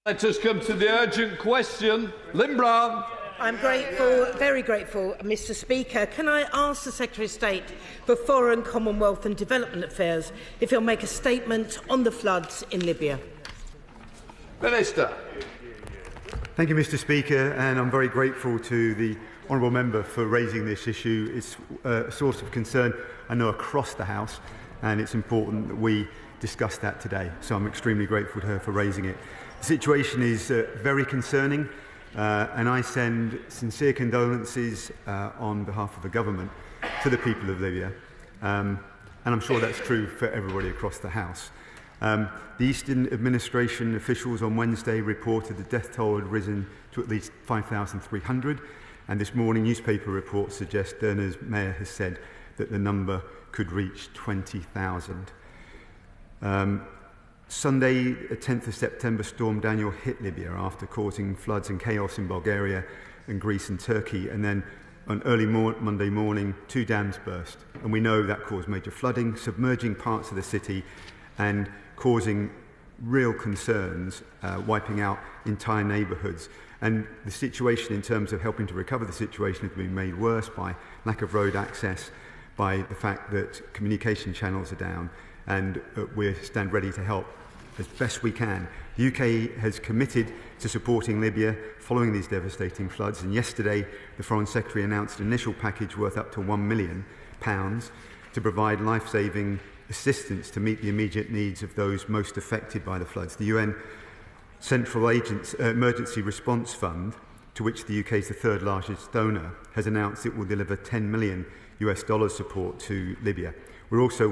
Let us come to the urgent question. Lynn Brown. I'm grateful, very grateful, Mr Speaker. Can I ask the Secretary of State for Foreign, Commonwealth and Development Affairs if he'll make a statement on the floods in Libya? Minister. Thank you, Mr Speaker, and I'm very grateful to the honourable member for raising this issue. It's a source of concern, I know, across the House, and it's important that we discuss that today. So I'm extremely grateful to her for raising it. The situation is very concerning, and I send sincere condolences on behalf of the government to the people of Libya, and I'm sure that's true for everybody across the House. The Eastern Administration officials on Wednesday reported the death toll had risen to at least 5,300, and this morning newspaper reports suggest Derna's mayor has said that the number could reach 20,000. Sunday, 10th of September, Storm Daniel hit Libya after causing floods and chaos in Bulgaria and Greece and Turkey, and then on early Monday morning, 2 dams burst, and we know that caused major flooding, submerging parts of the city and causing real concerns, wiping out entire neighbourhoods. And the situation in terms of helping to recover the situation has been made worse by lack of road access, by the fact that communication channels are down, and we stand ready to help as best we can. The UK has committed to supporting Libya following these devastating floods, and yesterday the Foreign Secretary announced an initial package worth up to £1 million to provide life-saving assistance to meet the immediate needs of those most affected by the floods. The UN Central Emergency Response Fund, to which the UK is the third largest donor, has announced it will deliver $10 million support to Libya. We're also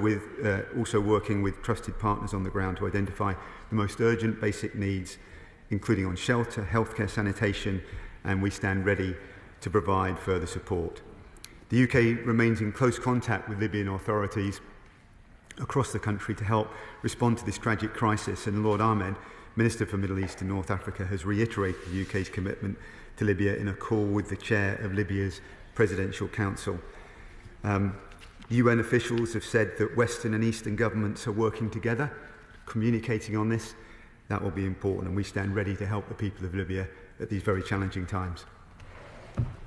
working with trusted partners on the ground to identify the most urgent basic needs, including on shelter, healthcare, sanitation, and we stand ready to provide further support. The UK remains in close contact with Libyan authorities across the country to help respond to this tragic crisis, and Lord Ahmed, Minister for Middle East and North Africa, has reiterated the UK's commitment to Libya in a call with the chair of Libya's Presidential Council. UN officials have said that Western and Eastern governments are working together, communicating on this. That will be important, and we stand ready to help the people of Libya at these very challenging times.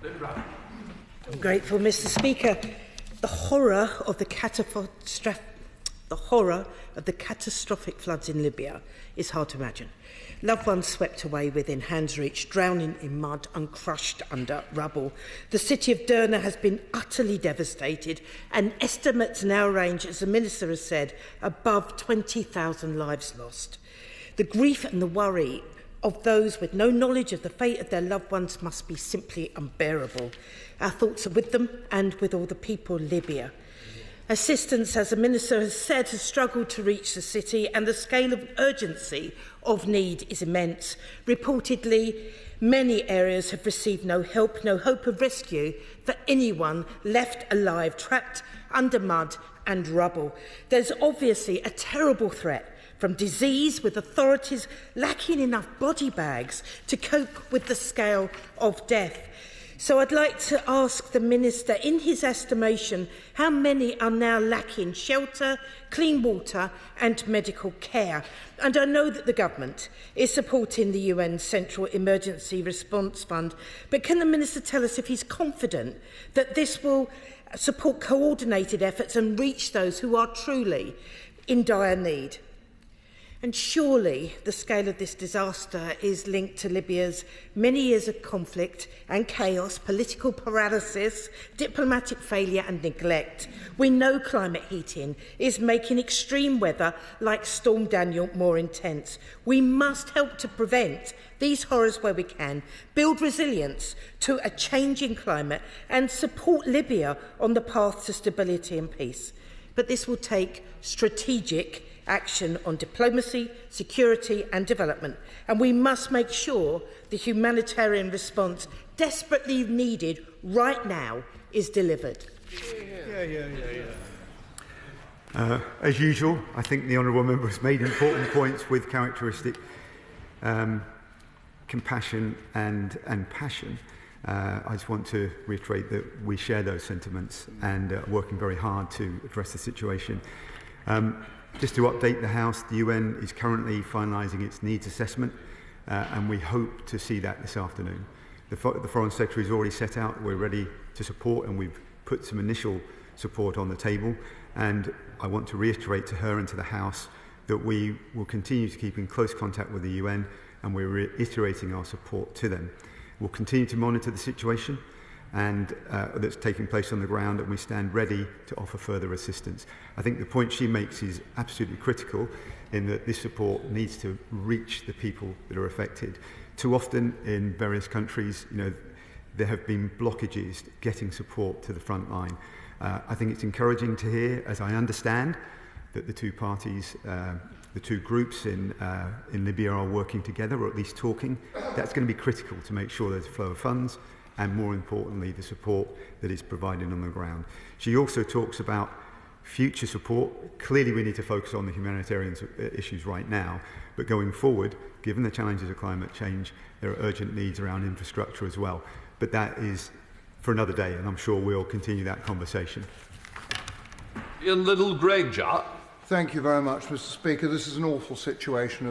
I'm grateful, Mr Speaker. The horror of the catastrophic floods in Libya is hard to imagine. Loved ones swept away within hand's reach, drowning in mud and crushed under rubble. The city of Derna has been utterly devastated, and estimates now range, as the Minister has said, above 20,000 lives lost. The grief and the worry of those with no knowledge of the fate of their loved ones must be simply unbearable. Our thoughts are with them and with all the people of Libya. Assistance, as the Minister has said, has struggled to reach the city, and the scale of urgency of need is immense. Reportedly, many areas have received no help, no hope of rescue for anyone left alive, trapped under mud and rubble. There's obviously a terrible threat from disease, with authorities lacking enough body bags to cope with the scale of death. So I'd like to ask the Minister, in his estimation, how many are now lacking shelter, clean water and medical care? And I know that the government is supporting the UN Central Emergency Response Fund, but can the Minister tell us if he's confident that this will support coordinated efforts and reach those who are truly in dire need? And surely the scale of this disaster is linked to Libya's many years of conflict and chaos, political paralysis, diplomatic failure and neglect. We know climate heating is making extreme weather like Storm Daniel more intense. We must help to prevent these horrors where we can, build resilience to a changing climate and support Libya on the path to stability and peace. But this will take strategic action on diplomacy, security and development, and we must make sure the humanitarian response desperately needed right now is delivered. As usual, I think the honourable member has made important points with characteristic compassion and passion. I just want to reiterate that we share those sentiments and are working very hard to address the situation. Just to update the House, the UN is currently finalising its needs assessment and we hope to see that this afternoon. The Foreign Secretary has already set out, we're ready to support, and we've put some initial support on the table, and I want to reiterate to her and to the House that we will continue to keep in close contact with the UN, and we're reiterating our support to them. We'll continue to monitor the situation and that's taking place on the ground, and we stand ready to offer further assistance. I think the point she makes is absolutely critical, in that this support needs to reach the people that are affected. Too often in various countries, there have been blockages getting support to the front line. I think it's encouraging to hear, as I understand, that the two parties, the two groups in Libya are working together, or at least talking. That's going to be critical to make sure there's a flow of funds, and more importantly, the support that is provided on the ground. She also talks about future support. Clearly, we need to focus on the humanitarian issues right now, but going forward, given the challenges of climate change, there are urgent needs around infrastructure as well. But that is for another day, and I'm sure we'll continue that conversation. Ian Little Grainger. Thank you very much, Mr. Speaker. This is an awful situation.